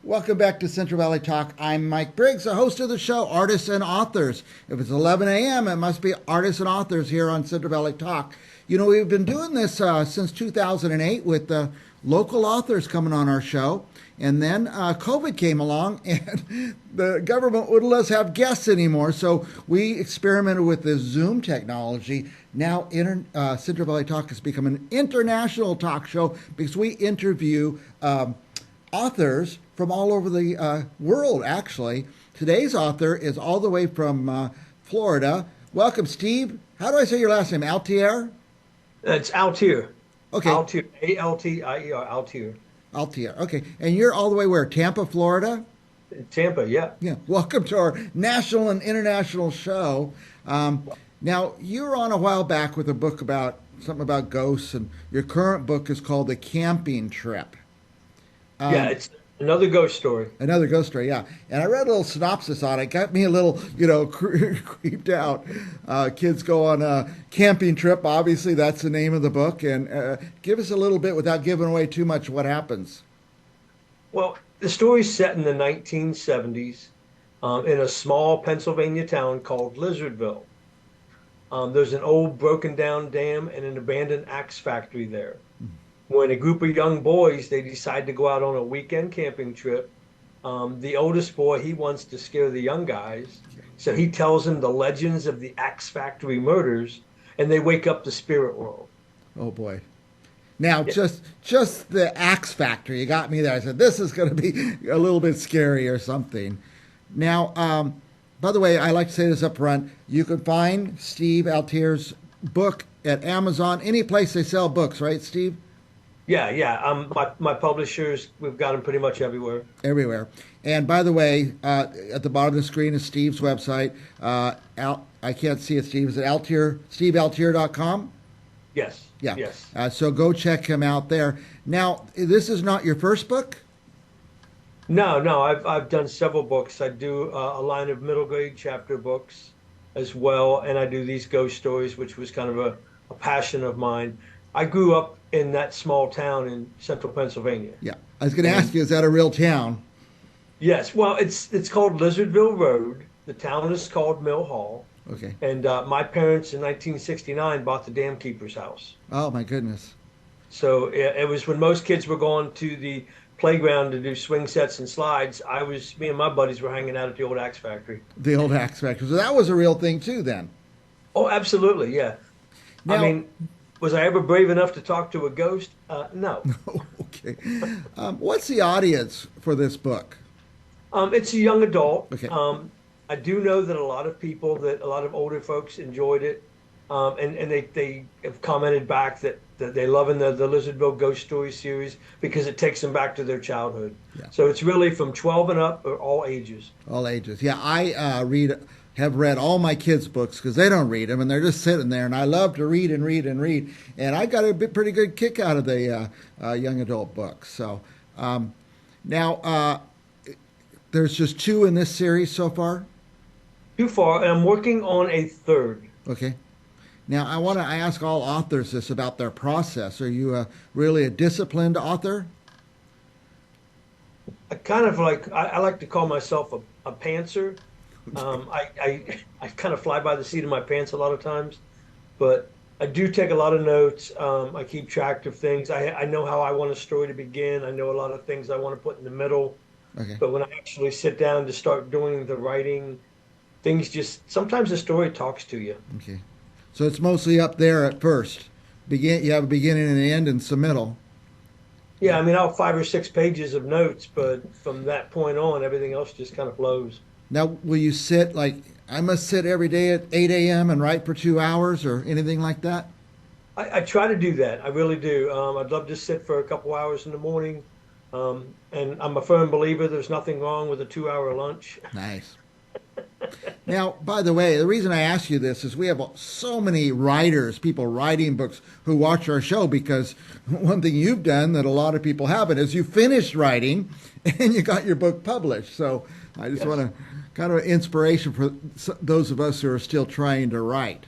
Welcome back to Central Valley Talk. I'm Mike Briggs, the host of the show, Artists and Authors. If it's 11 a.m., it must be Artists and Authors here on Central Valley Talk. You know, we've been doing this since 2008 with local authors coming on our show. And then COVID came along and the government wouldn't let us have guests anymore. So we experimented with this Zoom technology. Now Central Valley Talk has become an international talk show because we interview authors from all over the world, actually. Today's author is all the way from Florida. Welcome, Steve. How do I say your last name? Altier? It's Altier. Okay. Altier. Altier. Altier. Altier. Okay. And you're all the way where? Tampa, Florida? Tampa, yeah. Yeah. Welcome to our national and international show. Now, you were on a while back with a book about something about ghosts, and your current book is called The Camping Trip. Yeah, it's another ghost story. Another ghost story, yeah. And I read a little synopsis on it. Got me a little, creeped out. Kids go on a camping trip. Obviously, that's the name of the book. And give us a little bit, without giving away too much, what happens. Well, the story's set in the 1970s in a small Pennsylvania town called Lizardville. There's an old broken down dam and an abandoned axe factory there. When a group of young boys, they decide to go out on a weekend camping trip. The oldest boy, he wants to scare the young guys. So he tells them the legends of the axe factory murders, and they wake up the spirit world. Oh, boy. Now, Yeah. just the axe factory, you got me there. I said, this is going to be a little bit scary or something. Now, by the way, I like to say this up front. You can find Steve Altier's book at Amazon, any place they sell books, right, Steve? Yeah. My publishers, we've got them pretty much everywhere. Everywhere. And by the way, at the bottom of the screen is Steve's website. I can't see it, Steve. Is it Altier, stevealtier.com? Yes. Yeah. Yes. So go check him out there. Now, this is not your first book? No. I've done several books. I do a line of middle grade chapter books as well, and I do these ghost stories, which was kind of a passion of mine. I grew up in that small town in central Pennsylvania. Yeah. I was going to ask you, is that a real town? Yes. Well, it's called Lizardville Road. The town is called Mill Hall. Okay. And my parents in 1969 bought the dam keeper's house. Oh, my goodness. So it was when most kids were going to the playground to do swing sets and slides. Me and my buddies were hanging out at the old axe factory. The old axe factory. So that was a real thing, too, then? Oh, absolutely. Yeah. Now, I mean, was I ever brave enough to talk to a ghost? No. Okay. What's the audience for this book? It's a young adult. Okay. I do know that a lot of older folks enjoyed it, and they have commented back that they love in the Lizardville Ghost Story series because it takes them back to their childhood. Yeah. So it's really from 12 and up, or all ages. All ages. Yeah, I have read all my kids' books because they don't read them, and they're just sitting there. And I love to read and read and read. And I got a pretty good kick out of the young adult books. So now there's just two in this series so far? Too far, and I'm working on a third. Okay. Now, I ask all authors this about their process. Are you really a disciplined author? I like to call myself a pantser. I kind of fly by the seat of my pants a lot of times, but I do take a lot of notes. I keep track of things. I know how I want a story to begin. I know a lot of things I want to put in the middle. Okay. But when I actually sit down to start doing the writing, sometimes the story talks to you. Okay. So it's mostly up there at first. You have a beginning and an end and some middle. Yeah, I mean, I'll have 5 or 6 pages of notes, but from that point on, everything else just kind of flows. Now, will you sit, I must sit every day at 8 a.m. and write for 2 hours or anything like that? I try to do that. I really do. I'd love to sit for a couple hours in the morning. And I'm a firm believer there's nothing wrong with a 2-hour lunch. Nice. Now, by the way, the reason I ask you this is we have so many writers, people writing books who watch our show because one thing you've done that a lot of people haven't is you finished writing and you got your book published. So I just want to kind of inspiration for those of us who are still trying to write.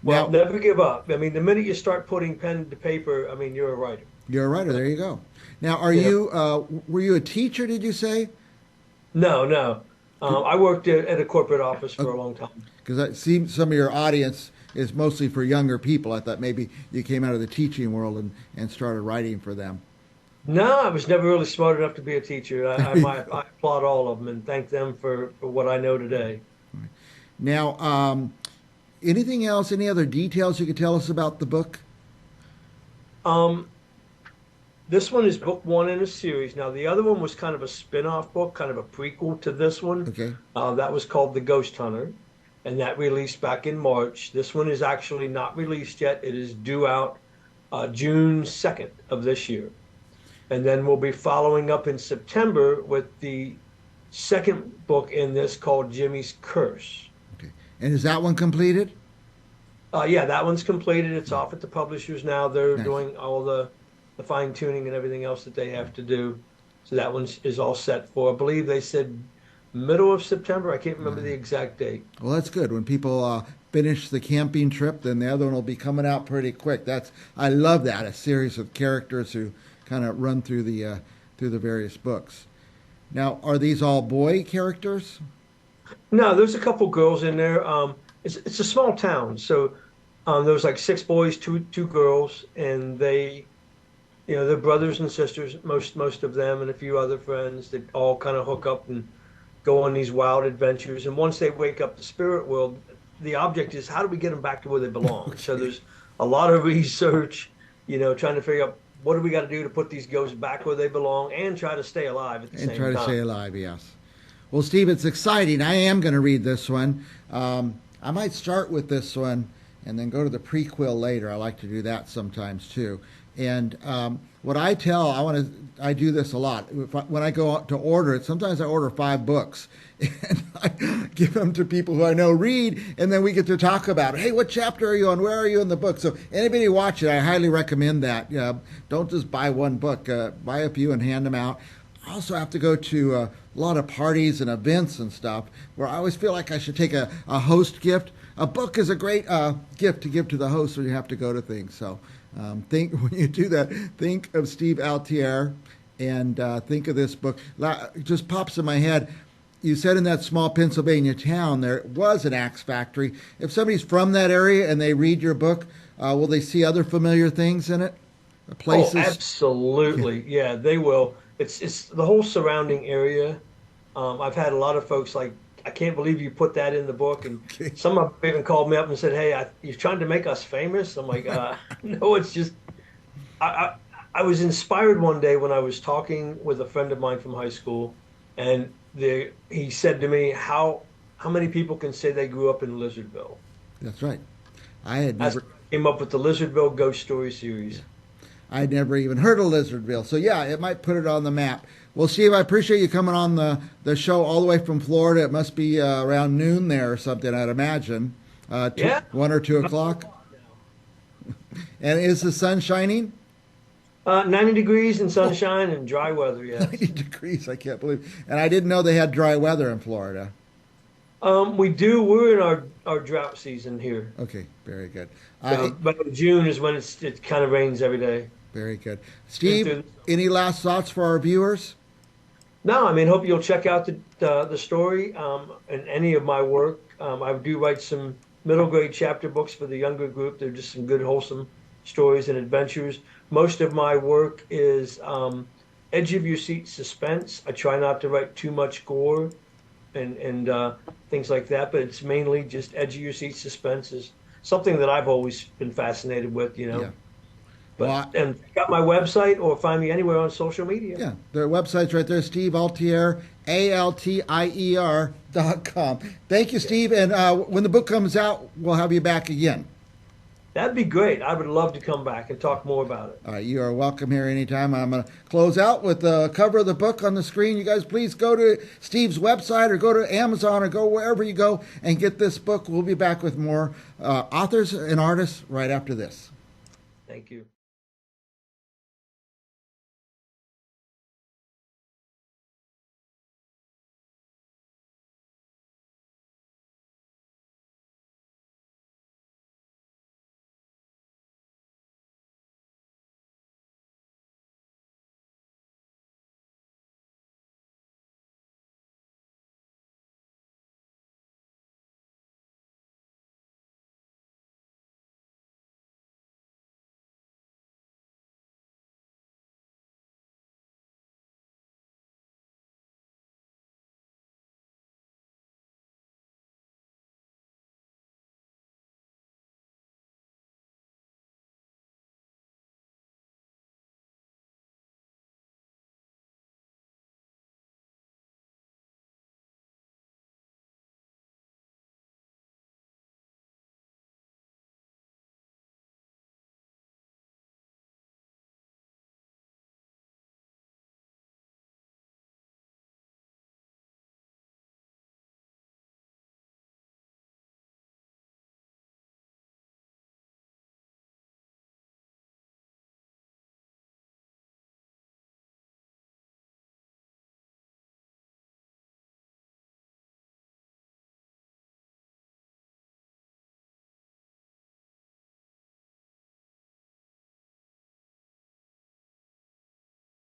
Well, never give up. I mean, the minute you start putting pen to paper, I mean, you're a writer. You're a writer. There you go. Now, are You know, you were you a teacher? Did you say? no, no. I worked at a corporate office for a long time. Because I see some of your audience is mostly for younger people. I thought maybe you came out of the teaching world and started writing for them. No, I was never really smart enough to be a teacher. I applaud all of them and thank them for what I know today. Now, anything else? Any other details you could tell us about the book? Um, this one is book one in a series. Now, the other one was kind of a spin-off book, kind of a prequel to this one. Okay. That was called The Ghost Hunter, and that released back in March. This one is actually not released yet. It is due out June 2nd of this year. And then we'll be following up in September with the second book in this called Jimmy's Curse. Okay. And is that one completed? Yeah, that one's completed. It's off at the publishers now. They're Nice. doing all the fine tuning and everything else that they have to do. So that one is all set for, I believe they said middle of September. I can't remember the exact date. Well, that's good. When people finish the camping trip, then the other one will be coming out pretty quick. I love that, a series of characters who kind of run through the various books. Now, are these all boy characters? No, there's a couple girls in there. It's a small town, so there was like six boys, two girls, and they're brothers and sisters, most of them, and a few other friends that all kind of hook up and go on these wild adventures. And once they wake up the spirit world, the object is how do we get them back to where they belong? So there's a lot of research, trying to figure out what do we got to do to put these ghosts back where they belong and try to stay alive at the And same try to stay time. alive, yes. Well, Steve, it's exciting. I am going to read this one. I might start with this one and then go to the prequel later. I like to do that sometimes too. And what I tell, I do this a lot. When I go out to order it, sometimes I order 5 books and I give them to people who I know read, and then we get to talk about it. Hey, what chapter are you on? Where are you in the book? So anybody watch it, I highly recommend that. Don't just buy one book. Buy a few and hand them out. I also have to go to a lot of parties and events and stuff where I always feel like I should take a host gift. A book is a great gift to give to the host when you have to go to things. So think when you do that, think of Steve Altier and think of this book. It just pops in my head. You said in that small Pennsylvania town there was an axe factory. If somebody's from that area and they read your book, will they see other familiar things in it? Oh, Places? absolutely. Yeah, they will. It's the whole surrounding area. I've had a lot of folks like, I can't believe you put that in the book, and Okay. some of them even called me up and said, "Hey, you're trying to make us famous." I'm like, "No, it's just I, I I was inspired one day when I was talking with a friend of mine from high school, and he said to me, "How many people can say they grew up in Lizardville?" That's right. I had That's never came up with the Lizardville Ghost Story series. I'd never even heard of Lizardville. So yeah, it might put it on the map. Well, Steve, I appreciate you coming on the show all the way from Florida. It must be around noon there or something, I'd imagine. Yeah. 1 or 2 o'clock. And is the sun shining? 90 degrees and sunshine and dry weather, yes. 90 degrees, I can't believe. And I didn't know they had dry weather in Florida. We do. We're in our drought season here. Okay, very good. But in June is when it kind of rains every day. Very good. Steve, any last thoughts for our viewers? No, I mean, hope you'll check out the story and any of my work. I do write some middle grade chapter books for the younger group. They're just some good, wholesome stories and adventures. Most of my work is edge of your seat suspense. I try not to write too much gore and things like that, but it's mainly just edge of your seat suspense is something that I've always been fascinated with, Yeah. But Well, and check out my website or find me anywhere on social media. yeah, their website's right there, Steve Altier, ALTIER.com. Thank you, Steve. And when the book comes out, we'll have you back again. That'd be great. I would love to come back and talk more about it. All right, you are welcome here anytime. I'm going to close out with the cover of the book on the screen. You guys, please go to Steve's website or go to Amazon or go wherever you go and get this book. We'll be back with more authors and artists right after this. Thank you.